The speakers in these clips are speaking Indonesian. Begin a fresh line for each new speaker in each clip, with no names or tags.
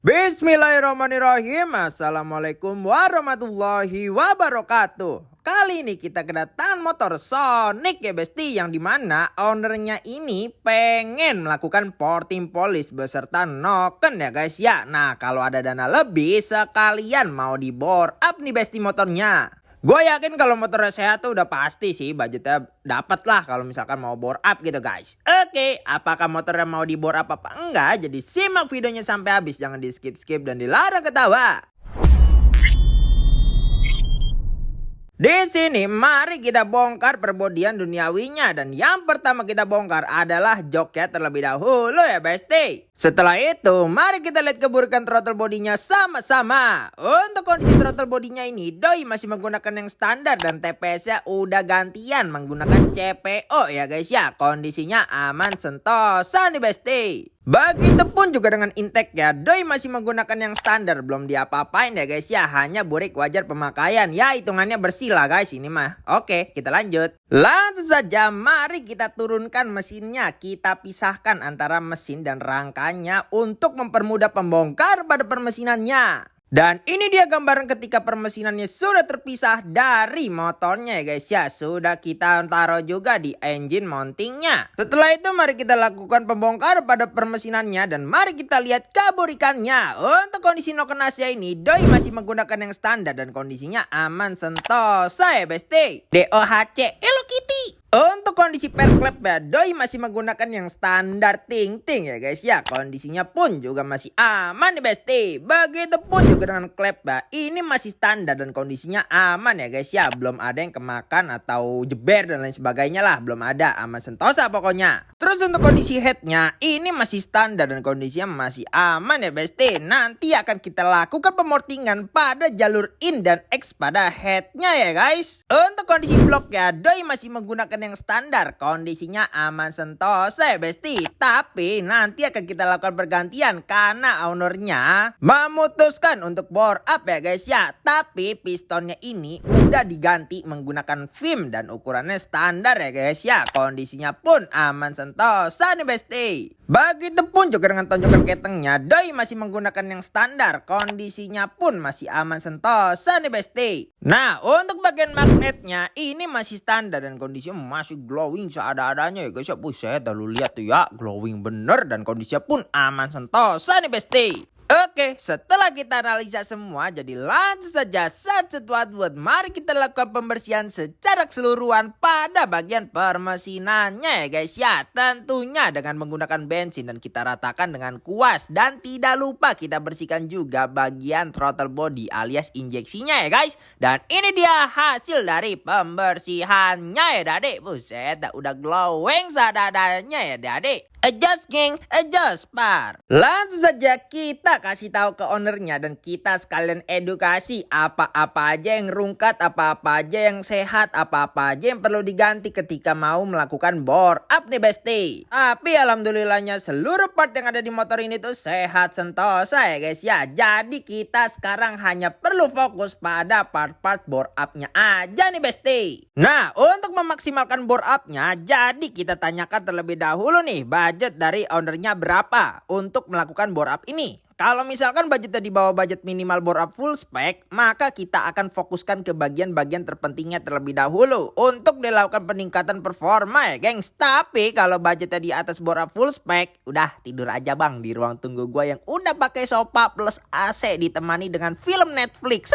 Bismillahirrahmanirrahim. Assalamualaikum warahmatullahi wabarakatuh. Kali ini kita kedatangan motor Sonic ya besti, yang dimana ownernya ini pengen melakukan porting polish beserta noken ya guys ya. Nah, kalau ada dana lebih sekalian mau di bore up nih besti motornya. Gue yakin kalau motornya sehat tuh udah pasti sih budgetnya dapat lah kalau misalkan mau bore up gitu guys. Oke, apakah motornya mau di bore up apa enggak? Jadi simak videonya sampai habis, jangan di skip-skip dan dilarang ketawa. Di sini mari kita bongkar perbodian duniawinya, dan yang pertama kita bongkar adalah joknya terlebih dahulu ya besti. Setelah itu mari kita lihat keburukan throttle bodinya sama-sama. Untuk kondisi throttle bodinya ini doi masih menggunakan yang standar dan TPS-nya udah gantian menggunakan CPO ya guys ya. Kondisinya aman sentosa nih besti. Begitupun juga dengan intake ya, doi masih menggunakan yang standar, belum diapa-apain ya guys ya, hanya burik wajar pemakaian. Ya hitungannya bersih lah guys ini mah. Oke, kita lanjut. Langsung saja mari kita turunkan mesinnya, kita pisahkan antara mesin dan rangkanya untuk mempermudah pembongkar pada permesinannya. Dan ini dia gambaran ketika permesinannya sudah terpisah dari motornya ya guys ya. Sudah kita taruh juga di engine mountingnya. Setelah itu mari kita lakukan pembongkar pada permesinannya dan mari kita lihat keburikannya. Untuk kondisi noken Asia ini doi masih menggunakan yang standar dan kondisinya aman sentosa ya besti. DOHC Hello Kitty. Untuk kondisi per klep ya, doi masih menggunakan yang standar ting-ting ya guys ya. Kondisinya pun juga masih aman nih besti. Begitupun juga dengan klep ya, ini masih standar dan kondisinya aman ya guys ya. Belum ada yang kemakan atau jeber dan lain sebagainya lah. Belum ada, aman sentosa pokoknya. Terus untuk kondisi headnya, ini masih standar dan kondisinya masih aman ya besti. Nanti akan kita lakukan pemortingan pada jalur in dan X pada headnya ya guys. Untuk kondisi blok ya, doi masih menggunakan yang standar, kondisinya aman sentosa ya besti. Tapi nanti akan kita lakukan pergantian karena ownernya memutuskan untuk bore up ya guys ya. Tapi pistonnya ini udah diganti menggunakan film dan ukurannya standar ya guys ya. Kondisinya pun aman sentosa nih besti. Begitupun juga dengan tonjokan ketengnya, doi masih menggunakan yang standar, kondisinya pun masih aman sentosa nih besti. Nah, untuk bagian magnetnya ini masih standar dan kondisinya masih glowing seada-adanya ya guys ya. Buset, lu lihat tuh ya, glowing bener dan kondisinya pun aman sentosa nih besti. Oke, setelah kita analisa semua, jadi langsung saja buat mari kita lakukan pembersihan secara keseluruhan pada bagian permesinannya ya guys ya. Tentunya dengan menggunakan bensin dan kita ratakan dengan kuas. Dan tidak lupa kita bersihkan juga bagian throttle body alias injeksinya ya guys. Dan ini dia hasil dari pembersihannya ya dadek. Buset, udah glowing sadadanya ya dadek. Adjust geng, adjust par. Langsung saja kita kasih tahu ke ownernya dan kita sekalian edukasi apa-apa aja yang rungkat, apa-apa aja yang sehat, apa-apa aja yang perlu diganti ketika mau melakukan bore up nih besti. Tapi alhamdulillahnya seluruh part yang ada di motor ini tuh sehat sentosa ya guys ya. Jadi kita sekarang hanya perlu fokus pada part-part bore up-nya aja nih besti. Nah, untuk memaksimalkan bore up-nya, jadi kita tanyakan terlebih dahulu nih budget dari ownernya berapa untuk melakukan bore up ini. Kalau misalkan budgetnya di bawah budget minimal bore up full spec, maka kita akan fokuskan ke bagian-bagian terpentingnya terlebih dahulu untuk dilakukan peningkatan performa ya gengs. Tapi kalau budgetnya di atas bore up full spec, udah tidur aja bang di ruang tunggu gua yang udah pakai sofa plus AC ditemani dengan film Netflix.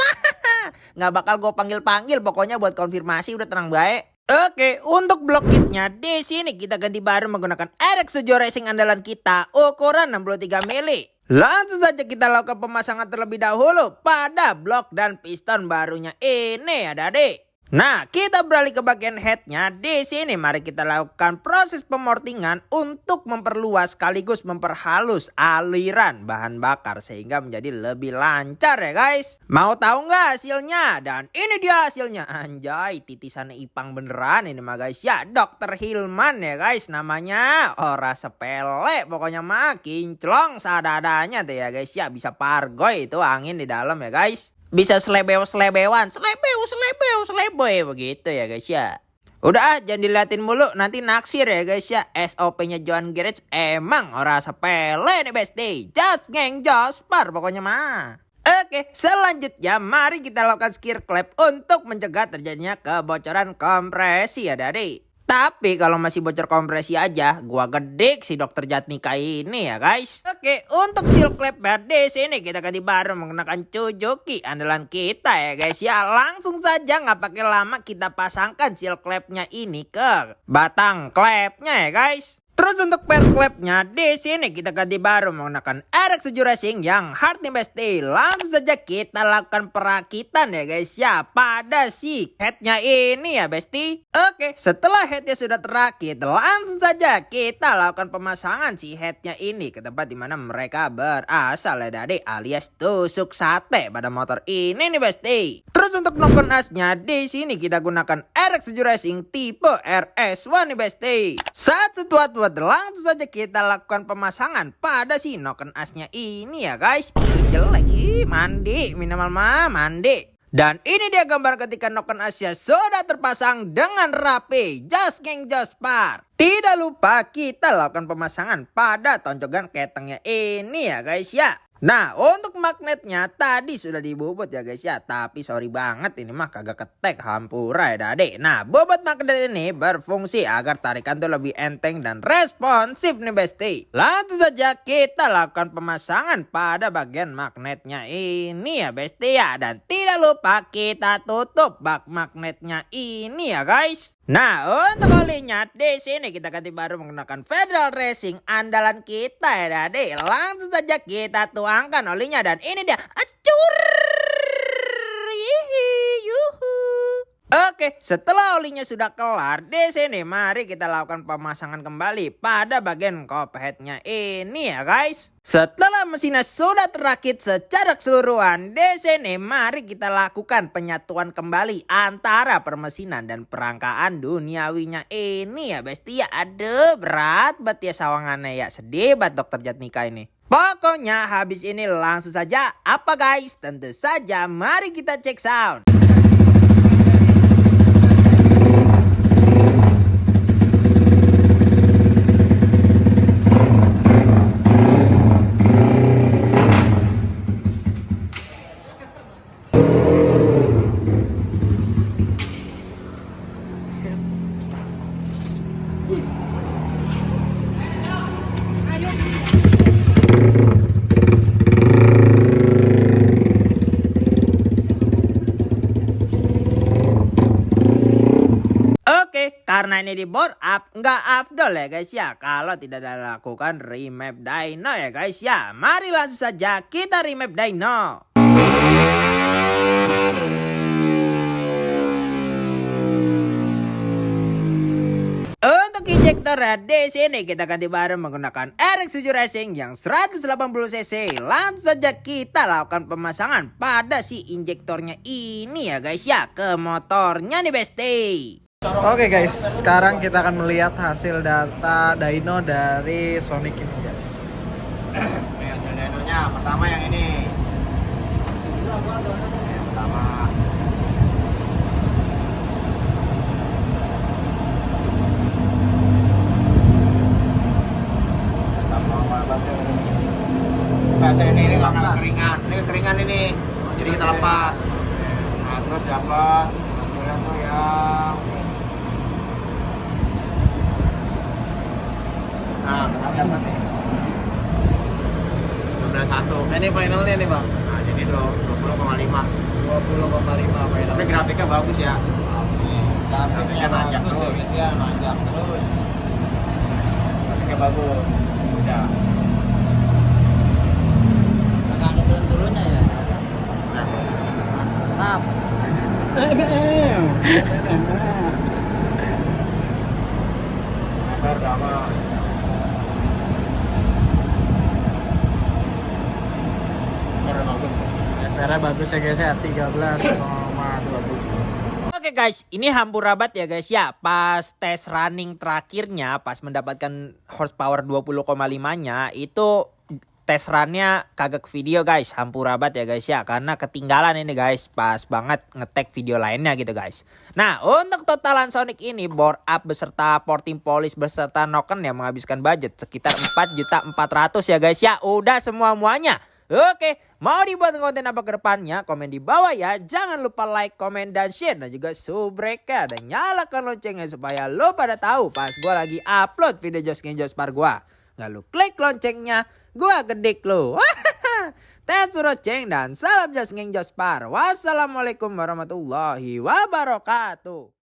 Nggak bakal gue panggil-panggil pokoknya buat konfirmasi, udah tenang baik. Oke, untuk blok kitnya di sini kita ganti baru menggunakan RX7 Racing andalan kita ukuran 63 mili. Langsung saja kita lakukan pemasangan terlebih dahulu pada blok dan piston barunya ini ya dadek. Nah, kita beralih ke bagian headnya. Di sini mari kita lakukan proses pemortingan untuk memperluas sekaligus memperhalus aliran bahan bakar sehingga menjadi lebih lancar ya guys. Mau tahu nggak hasilnya? Dan ini dia hasilnya. Anjay, titisannya Ipang beneran ini mah guys ya. Dr. Hilman ya guys namanya. Ora sepele pokoknya mah, kinclong sadadanya tuh ya guys ya. Bisa pargoy itu angin di dalam ya guys. Bisa selebeu-selebewan, selebeu begitu ya guys ya. Udah jangan diliatin mulu, nanti naksir ya guys ya. SOP-nya Joan Garage emang ora sepele nih besti. Just ngeng jospar pokoknya mah. Oke, selanjutnya mari kita lakukan skill clap untuk mencegah terjadinya kebocoran kompresi ya Daddy. Tapi kalau masih bocor kompresi aja, gua gedik si dokter Jatnika ini ya guys. Oke, untuk seal clap di sini kita ganti baru menggunakan Suzuki andalan kita ya guys ya. Langsung saja nggak pakai lama kita pasangkan seal clapnya ini ke batang clapnya ya guys. Terus untuk pair clapnya di sini kita ganti baru menggunakan RX7 Racing yang hard nih besti. Langsung saja kita lakukan perakitan ya guys ya pada si headnya ini ya besti. Oke, setelah headnya sudah terakit, langsung saja kita lakukan pemasangan si headnya ini ke tempat dimana mereka berasal ya Daddy, alias tusuk sate pada motor ini nih besti. Terus untuk knock-on asnya di sini kita gunakan RX7 Racing tipe RS1 nih besti. Saat tua-tua langsung saja kita lakukan pemasangan pada si knock-on asnya ini ya guys. Jelek mandi, minimal mah mandi. Dan ini dia gambar ketika knock-on asnya sudah terpasang dengan rapi. Just geng jospar. Tidak lupa kita lakukan pemasangan pada tonjogan ketengnya ini ya guys ya. Nah, untuk magnetnya tadi sudah dibobot ya guys ya. Tapi sorry banget ini mah kagak ketek, hampura ya Dade. Nah, bobot magnet ini berfungsi agar tarikan tuh lebih enteng dan responsif nih besti. Langsung saja kita lakukan pemasangan pada bagian magnetnya ini ya besti ya. Dan tidak lupa kita tutup bak magnetnya ini ya guys. Nah, untuk olinya di sini kita ganti baru menggunakan Federal Racing andalan kita ya Dade. Langsung saja kita tuangkan olinya dan ini dia. Acur. Yuhu. Oke, setelah olinya sudah kelar, di sini mari kita lakukan pemasangan kembali pada bagian kop headnya ini ya guys. Setelah mesinnya sudah terakit secara keseluruhan, di sini mari kita lakukan penyatuan kembali antara permesinan dan perangkaan duniawinya ini ya besti ya. Aduh, berat banget ya sawangannya ya. Sedih banget dokter Jatnika ini. Pokoknya habis ini langsung saja apa guys? Tentu saja mari kita cek sound. Karena ini di board up, nggak afdol ya guys ya kalau tidak dilakukan remap dyno ya guys ya. Mari langsung saja kita remap dyno. Untuk injektor di sini kita ganti baru menggunakan RX7 Racing yang 180 cc. Langsung saja kita lakukan pemasangan pada si injektornya ini ya guys ya ke motornya nih besti.
Oke guys, sekarang kita akan melihat hasil data dyno dari Sonic ini guys.
Hasil dynonya pertama yang ini. Yang pertama. Hasil ini karena keringan. Ini keringan ini. Jadi kita lepas. Nah, terus dapat hasilnya tuh yang nah, dapat nih 12.1.
Ini finalnya nih bang.
Nah, jadi 20,5.
20,5 final.
Tapi grafiknya bagus ya.
Grafiknya bagus ya guys ya, nanjak terus.
Grafiknya bagus. Udah.
Nggak ada turun-turunnya ya.
Nah,
Mantap.
motor sama bagus.
FR-nya bagus ya guys ya, 13,27.
Oke guys, ini hampura banget ya guys ya. Pas tes running terakhirnya, pas mendapatkan horsepower 20,5-nya itu tes runnya kagak ke video guys, hampura banget ya guys ya, karena ketinggalan ini guys, pas banget ngetek video lainnya gitu guys. Nah untuk totalan Sonic ini board up beserta porting polish beserta noken ya menghabiskan budget sekitar 4.400.000 ya guys ya, udah semuanya. Oke, mau dibuat konten apa ke depannya? Komen di bawah ya. Jangan lupa like, komen, dan share. Dan juga subreka dan nyalakan loncengnya supaya lo pada tahu pas gue lagi upload video Josh Gang Jospar gue. Nggak lo klik loncengnya, gue gedik lo. Thanks for watching dan salam Josh Gang Jospar. Wassalamualaikum warahmatullahi wabarakatuh.